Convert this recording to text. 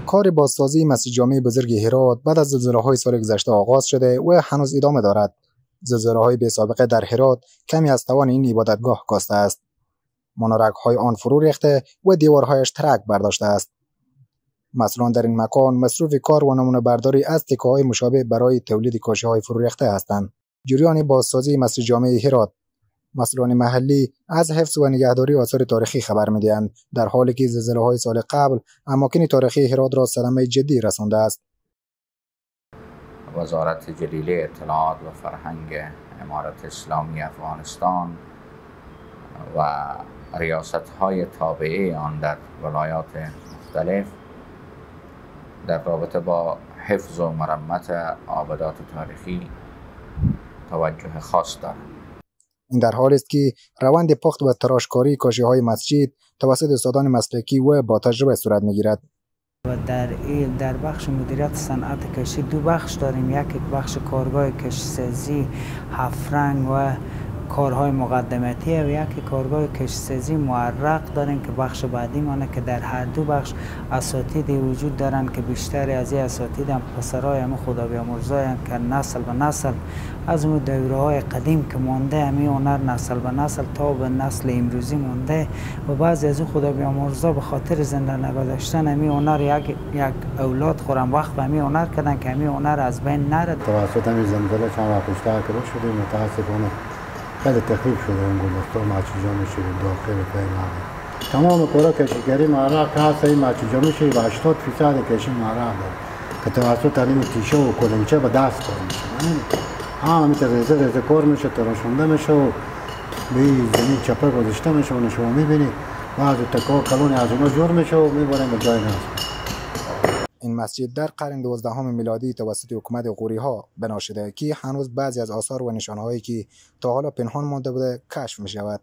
کار بازسازی مسجد جامع بزرگ هرات بعد از زلزله‌های سال گذشته آغاز شده و هنوز ادامه دارد. زلزله‌های بی‌سابقه در هرات کمی از توان این عبادتگاه کاسته است. منارک‌های آن فرو ریخته و دیوارهایش ترک برداشته است. مثلا در این مکان مصروف کار و نمونه برداری از تکه‌های مشابه برای تولید کاشی‌های فرو ریخته هستند. جریان بازسازی مسجد جامع هرات، مسئولان محلی از حفظ و نگهداری آثار تاریخی خبر می‌دهند، در حالی که زلزله‌های سال قبل اماکن تاریخی هرات را صدمه جدی رسانده است. وزارت جلیلی اطلاعات و فرهنگ امارت اسلامی افغانستان و ریاست‌های تابعه آن در ولایات مختلف در رابطه با حفظ و مرمت آبادات تاریخی توجه خاص دارند. این در حالی است که روند پخت و تراشکاری کاشی‌های مسجد توسط استادان مسلکی و با تجربه صورت می‌گیرد. و در بخش مدیریت صنعت کشی دو بخش داریم، یک بخش کارگاه کشتیسازی هفرنگ و کارهای مقدماتی و یک کارگاه کشتیسازی معرق داریم که بخش بعدی مانه که در هر دو بخش اساتیدی وجود دارند که بیشتر از این اساتید هم پسرای هم خدا بیامرزایند که نسل به نسل از اون دوره‌های قدیم که مانده همین هنر نسل به نسل تا به نسل امروزی مانده و بعضی از اون خدا بیامرزا به خاطر زنده نگاه داشتن همین هنر یک اولاد خورم وقت به همین هنر کردن که همین هنر از بین نره. توسط همین زلزله چند وقت بیشتر که شده متاسفانه خیلی تخریب شده اون گلدستا مسجد جامع شده داخل پیمانه. تمام کارا کشیگری معرق که هست این مسجد جامع شده و 80% کشی معرق داره که توسط علیم تیشه و کلنچه به دست کار میشه. همیشه ریزه کار میشه، تراشونده میشه و به زمین چپه گذاشته میشه و شما میبینید بعضی تکا کلونی از اونا جور میشه و میبرن به جای نصب. این مسجد در قرن 12 میلادی توسط حکومت غوری‌ها بنا شده که هنوز بعضی از آثار و نشانهایی که تا حالا پنهان مانده بوده کشف می شود.